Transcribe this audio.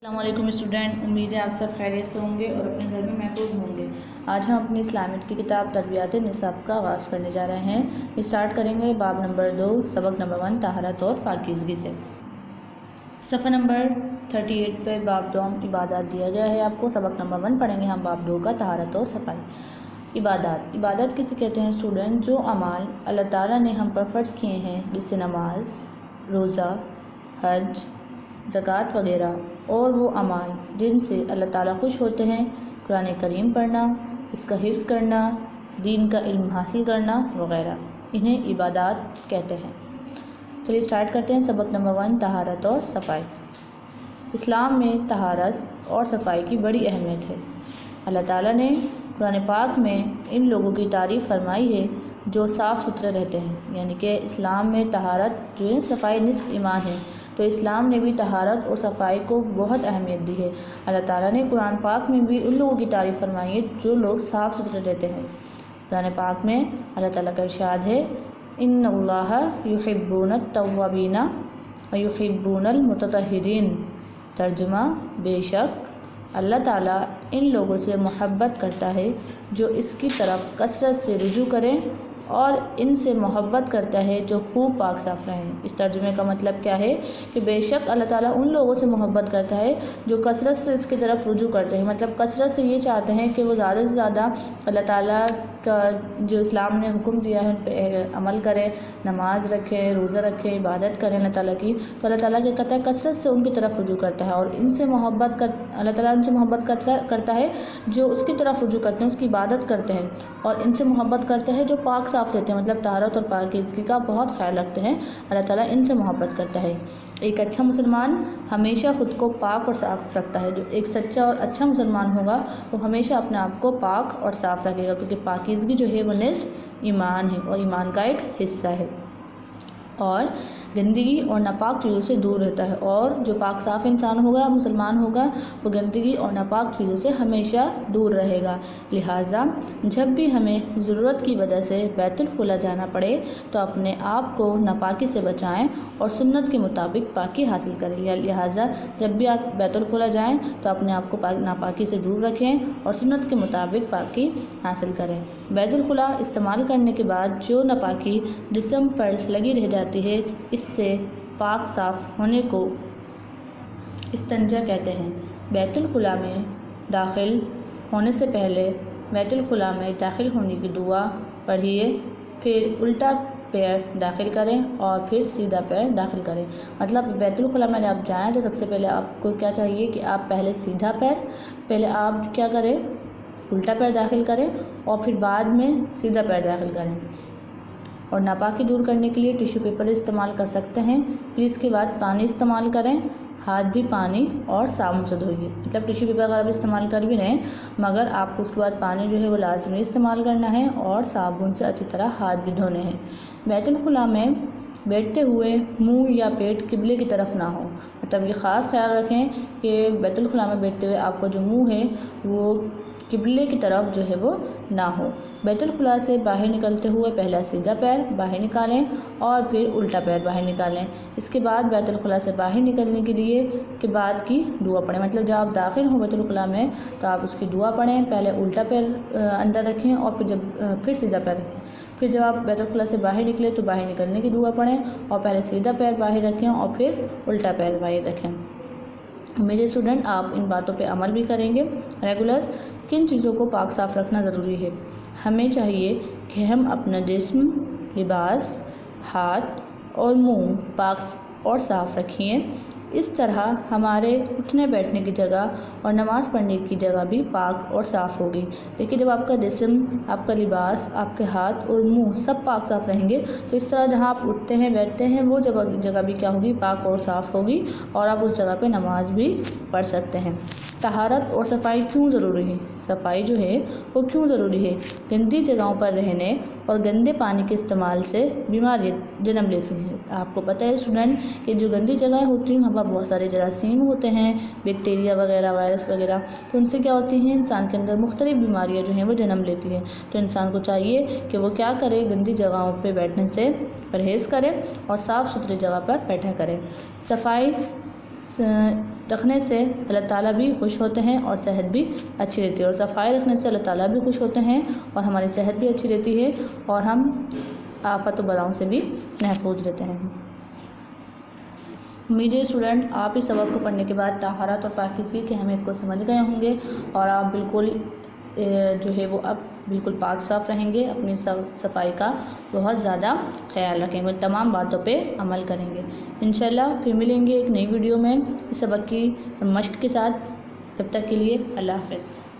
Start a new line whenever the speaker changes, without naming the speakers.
अस्सलामुअलैकुम स्टूडेंट, उम्मीद है आप सब खैरियत से होंगे और अपने घर में महफूज होंगे। आज हम अपनी इस्लामियत की किताब तरबियात निसाब का आगाज़ करने जा रहे हैं। स्टार्ट करेंगे बाब नंबर 2 सबक नंबर 1 तहारत और पाकीज़गी से। सफ़ा नंबर 38 पे बाब 2 इबादत दिया गया है आपको। सबक नंबर 1 पढ़ेंगे हम बाब 2 का तहारत और सफाई। इबादत किसे कहते हैं स्टूडेंट? जो अमाल अल्लाह ताला ने हम पर फ़र्ज़ किए हैं, जिससे नमाज, रोज़ा, हज, ज़कात वगैरह, और वो अमाल जिनसे अल्लाह ताला खुश होते हैं, कुरान करीम पढ़ना, इसका हिफ्ज़ करना, दीन का इल्म हासिल करना वगैरह, इन्हें इबादत कहते हैं। चलिए स्टार्ट करते हैं। सबक नंबर 1 तहारत और सफाई। इस्लाम में तहारत और सफाई की बड़ी अहमियत है। अल्लाह ताला ने कुरान पाक में इन लोगों की तारीफ़ फरमाई है जो साफ़ सुथरे रहते हैं, यानी कि इस्लाम में तहारत जो है सफाई निस्फ़ ईमान है, तो इस्लाम ने भी तहारत और सफाई को बहुत अहमियत दी है। अल्लाह ताला ने कुरान पाक में भी उन लोगों की तारीफ़ फरमाई है जो लोग साफ़ सुथरे रहते हैं। कुरान पाक में अल्लाह ताला का इरशाद है, इन्नल्लाह युहिब्बुनत तव्वाबीना व युहिब्बुनल मुततहिरीन। तर्जुमा, बेशक अल्लाह ताला इन लोगों से मोहब्बत करता है जो इसकी तरफ कसरत से रुजू करें, और इनसे मोहब्बत करता है जो खूब पाक साफ रहें। इस तर्जुमे का मतलब क्या है कि बेशक अल्लाह ताला उन लोगों से मोहब्बत करता है जो कसरत से इसकी तरफ रुजू करते हैं, मतलब कसरत से ये चाहते हैं कि वो ज़्यादा से ज़्यादा अल्लाह ताला का जो इस्लाम ने हुक्म दिया है उन पर अमल करें, नमाज रखें, रोज़ा रखें, इबादत करें अल्लाह ताला की। तो अल्लाह ताला क्या करता है, कसरत से उनकी तरफ रुजू करता है, और इनसे मोहब्बत कर अल्लाह ताला उनसे मोहब्बत करता है जो उसकी तरफ रुजू करते हैं, उसकी इबादत करते हैं, और इनसे मोहब्बत करते हैं जो पाक साफ रहते हैं, मतलब तहारत और पाकीज़गी का बहुत ख्याल रखते हैं। अल्लाह ताला इनसे मोहब्बत करता है। एक अच्छा मुसलमान हमेशा ख़ुद को पाक और साफ़ रखता है। जो एक सच्चा और अच्छा मुसलमान होगा वो हमेशा अपने आप को पाक और साफ़ रखेगा, क्योंकि पाकीज़गी जो है वो निस्फ़ ईमान है और ईमान का एक हिस्सा है, और गंदगी और नापाक चीज़ों से दूर रहता है। और जो पाक साफ़ इंसान होगा, मुसलमान होगा, वो गंदगी और नापाक चीज़ों से हमेशा दूर रहेगा। लिहाजा जब भी हमें ज़रूरत की वजह से बैतुल खुला जाना पड़े तो अपने आप को नापाकी से बचाएं और सुन्नत के मुताबिक पाकी हासिल करें। लिहाजा जब भी आप बैतुल खुला जाएँ तो अपने आप को नापाकी से दूर रखें और सुन्नत के मुताबिक पाकी हासिल करें। बैतुल खुला इस्तेमाल करने के बाद जो नापाकी जिस्म पर लगी रह जाती है, इससे पाक साफ़ होने को इस्तंजा कहते हैं। बैतुल खुला में दाखिल होने से पहले बैतुल खुला में दाखिल होने की दुआ पढ़िए, फिर उल्टा पैर दाखिल करें और फिर सीधा पैर दाखिल करें। मतलब बैतुल खुला में आप जाएँ तो सबसे पहले आपको क्या चाहिए कि आप पहले सीधा पैर, पहले आप क्या करें, उल्टा पैर दाखिल करें और फिर बाद में सीधा पैर दाखिल करें। और नापाकी दूर करने के लिए टिश्यू पेपर इस्तेमाल कर सकते हैं। फिर इसके बाद पानी इस्तेमाल करें, हाथ भी पानी और साबुन से धोइए। मतलब टिश्यू पेपर अगर आप इस्तेमाल कर भी रहे हैं, मगर आपको उसके बाद पानी जो है वो लाजमी इस्तेमाल करना है और साबुन से अच्छी तरह हाथ भी धोने हैं। बैतुल खुला में बैठते हुए मुंह या पेट किबले की तरफ ना हो। मतलब ये ख़ास ख्याल रखें कि बैतुल खुला में बैठते हुए आपका जो मुँह है वो किबले की तरफ जो है वो ना हो। बैतुल खुला से बाहर निकलते हुए पहला सीधा पैर बाहर निकालें और फिर उल्टा पैर बाहर निकालें। इसके बाद बैतुल खुला से बाहर निकलने के लिए के बाद की दुआ पढ़ें। मतलब जब आप दाखिल हों बैतुल खुला में तो आप उसकी दुआ पढ़ें। पहले उल्टा पैर अंदर रखें और फिर सीधा पैर रखें। फिर जब आप बैतुल खुला से बाहर निकले तो बाहर निकलने की दुआ पढ़ें और पहले सीधा पैर बाहर रखें और फिर उल्टा पैर बाहर रखें। मेरे स्टूडेंट, आप इन बातों पे अमल भी करेंगे रेगुलर। किन चीज़ों को पाक साफ़ रखना ज़रूरी है? हमें चाहिए कि हम अपना जिस्म, लिबास, हाथ और मुंह पाक और साफ़ रखें। इस तरह हमारे उठने बैठने की जगह और नमाज़ पढ़ने की जगह भी पाक और साफ़ होगी। देखिए, जब आपका जिस्म, आपका लिबास, आपके हाथ और मुंह सब पाक साफ़ रहेंगे तो इस तरह जहाँ आप उठते हैं बैठते हैं वो जगह भी क्या होगी, पाक और साफ़ होगी, और आप उस जगह पे नमाज भी पढ़ सकते हैं। तहारत और सफाई क्यों ज़रूरी है? सफाई जो है वो क्यों ज़रूरी है? गंदी जगहों पर रहने और गंदे पानी के इस्तेमाल से बीमारियाँ जन्म लेती हैं। आपको पता है स्टूडेंट कि जो गंदी जगहें होती हैं वहाँ पर बहुत सारे जरासीम होते हैं, बैक्टीरिया वगैरह, वायरस वगैरह, तो उनसे क्या होती हैं, इंसान के अंदर मुख्तलिफ बीमारियाँ जो हैं वो जन्म लेती हैं। तो इंसान को चाहिए कि वो क्या करे, गंदी जगहों पर बैठने से परहेज़ करें और साफ़ सुथरी जगह पर बैठा करें। सफाई रखने से अल्लाह ताला भी खुश होते हैं और सेहत भी अच्छी रहती है, और सफाई रखने से अल्लाह ताला भी खुश होते हैं और हमारी सेहत भी अच्छी रहती है और हम आफत व बलाओं से भी महफूज रहते हैं। उम्मीद है स्टूडेंट आप इस सबक को पढ़ने के बाद तहारत और पाकीज़गी की अहमियत को समझ गए होंगे और आप बिल्कुल जो है वो अब बिल्कुल पाक साफ़ रहेंगे, अपनी सफाई का बहुत ज़्यादा ख्याल रखेंगे, तमाम बातों पे अमल करेंगे। इंशाल्लाह फिर मिलेंगे एक नई वीडियो में इस सबक की मश्क के साथ। तब तक के लिए अल्लाह हाफ़िज़।